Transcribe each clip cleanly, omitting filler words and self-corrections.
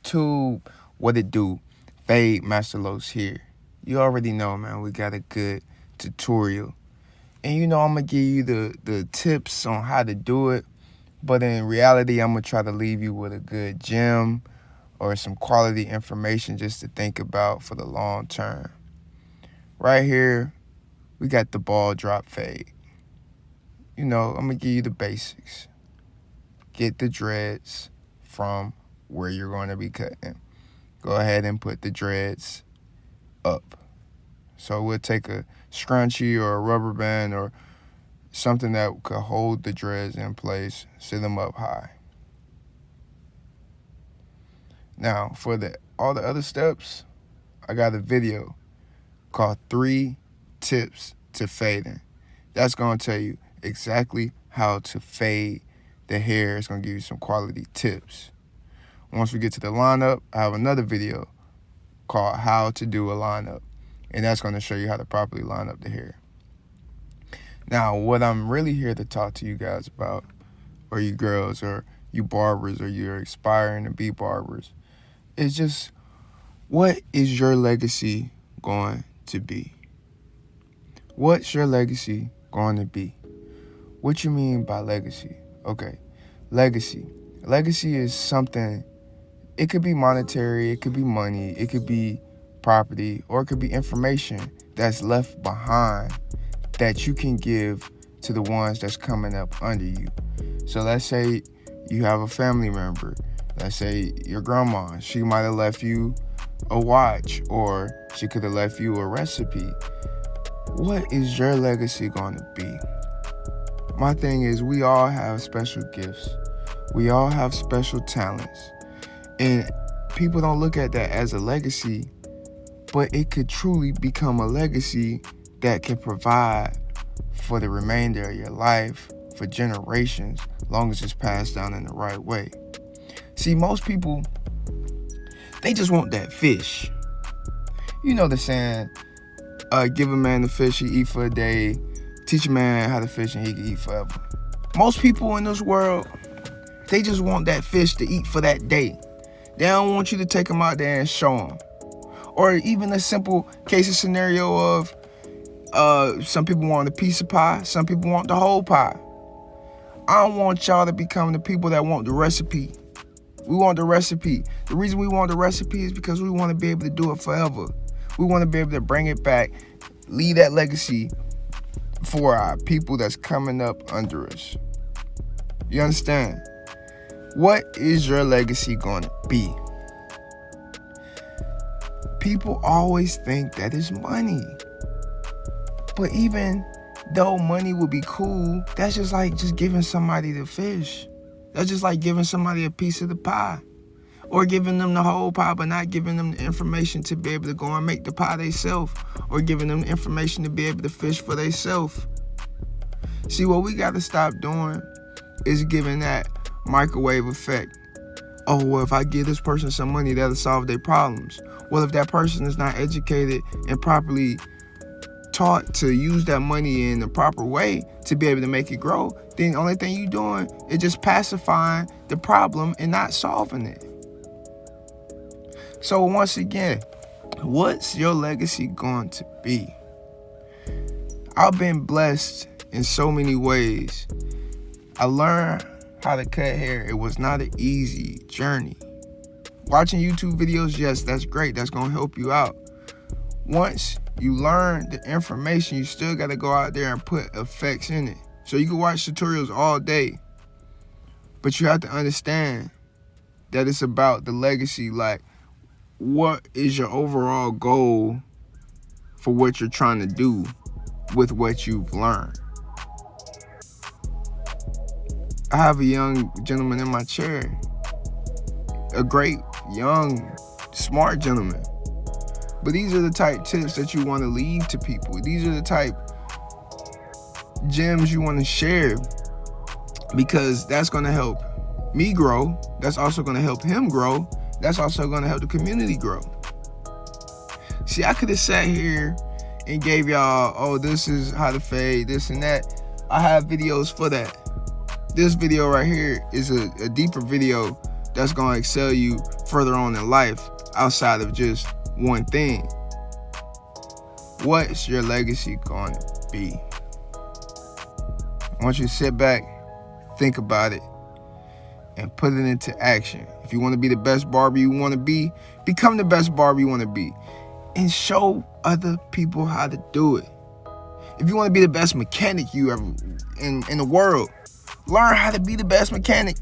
YouTube? What it do? Fade Master Los here. You already know, man, we got a good tutorial. And you know I'm going to give you the tips on how to do it. But in reality, I'm going to try to leave you with a good gem or some quality information just to think about for the long term. Right here, we got the ball drop fade. You know, I'm going to give you the basics. Get the dreads from where you're going to be cutting. Go ahead and put the dreads up. So we'll take a scrunchie or a rubber band or something that could hold the dreads in place, sit them up high. Now, for all the other steps, I got a video called 3 Tips to Fading. That's going to tell you exactly how to fade the hair. It's going to give you some quality tips. Once we get to the lineup, I have another video called How to Do a Lineup. And that's going to show you how to properly line up the hair. Now, what I'm really here to talk to you guys about, or you girls, or you barbers, or you're aspiring to be barbers, is just what is your legacy going to be? What's your legacy going to be? What you mean by legacy? Okay, legacy. Legacy is something, it could be monetary, it could be money, it could be property, or it could be information that's left behind that you can give to the ones that's coming up under you. So let's say you have a family member. Let's say your grandma, she might have left you a watch, or she could have left you a recipe. What is your legacy going to be? My thing is, we all have special gifts. We all have special talents. And people don't look at that as a legacy, but it could truly become a legacy that can provide for the remainder of your life, for generations, long as it's passed down in the right way. See, most people, they just want that fish. You know the saying, give a man the fish, he eat for a day. Teach a man how to fish and he can eat forever. Most people in this world, they just want that fish to eat for that day. They don't want you to take them out there and show them. Or even a simple case of scenario of some people want a piece of pie, some people want the whole pie. I don't want y'all to become the people that want the recipe. We want the recipe. The reason we want the recipe is because we want to be able to do it forever. We want to be able to bring it back, leave that legacy for our people that's coming up under us. You understand? What is your legacy going to be? People always think that it's money. But even though money would be cool, that's just like just giving somebody the fish. That's just like giving somebody a piece of the pie. Or giving them the whole pie, but not giving them the information to be able to go and make the pie themselves. Or giving them the information to be able to fish for themselves. See, what we got to stop doing is giving that microwave effect. Oh, well, if I give this person some money, that'll solve their problems. Well, if that person is not educated and properly taught to use that money in the proper way to be able to make it grow, then the only thing you're doing is just pacifying the problem and not solving it. So once again, what's your legacy going to be? I've been blessed in so many ways. I learned how to cut hair. It was not an easy journey. Watching YouTube videos, yes, that's great. That's going to help you out. Once you learn the information, you still got to go out there and put effects in it. So you can watch tutorials all day, but you have to understand that it's about the legacy. Like, what is your overall goal for what you're trying to do with what you've learned? I have a young gentleman in my chair, a great, young, smart gentleman. But these are the type tips that you want to leave to people. These are the type gems you want to share, because that's going to help me grow. That's also going to help him grow. That's also going to help the community grow. See, I could have sat here and gave y'all, oh, this is how to fade, this and that. I have videos for that. This video right here is a deeper video that's going to excel you further on in life outside of just one thing. What's your legacy going to be? I want you to sit back, think about it, and put it into action. If you want to be the best barber you want to be, become the best barber you want to be, and show other people how to do it. If you want to be the best mechanic you ever in the world, learn how to be the best mechanic.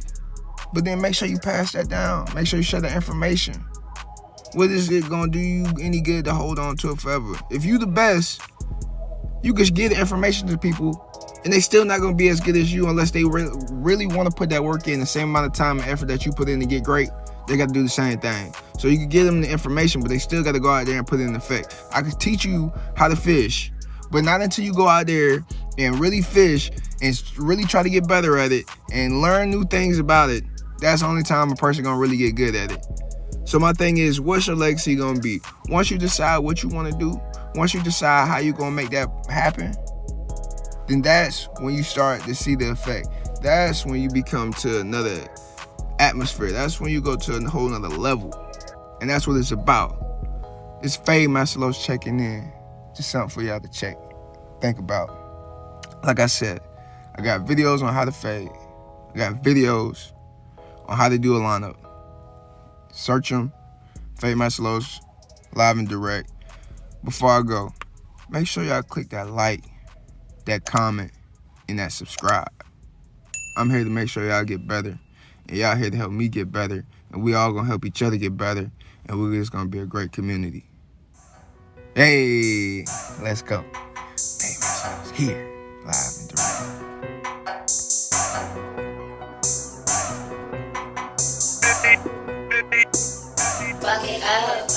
But then make sure you pass that down. Make sure you share the information. What is it going to do you any good to hold on to it forever? If you the best, you can give the information to people, and they still not going to be as good as you unless they really want to put that work in the same amount of time and effort that you put in to get great. They got to do the same thing. So you can give them the information, but they still got to go out there and put it in effect. I can teach you how to fish, but not until you go out there and really fish and really try to get better at it and learn new things about it. That's the only time a person gonna really get good at it. So my thing is, what's your legacy gonna be? Once you decide what you wanna do, once you decide how you gonna make that happen, then that's when you start to see the effect. That's when you become to another atmosphere. That's when you go to a whole nother level. And that's what it's about. It's Fade Master Los checking in. Just something for y'all to check, think about. Like I said, I got videos on how to fade. I got videos on how to do a lineup. Search them, Fade Master Los, live and direct. Before I go, make sure y'all click that like, that comment, and that subscribe. I'm here to make sure y'all get better, and y'all here to help me get better, and we all gonna help each other get better, and we're just gonna be a great community. Hey, let's go. Fade Master Los here, live and direct. Fuck it up.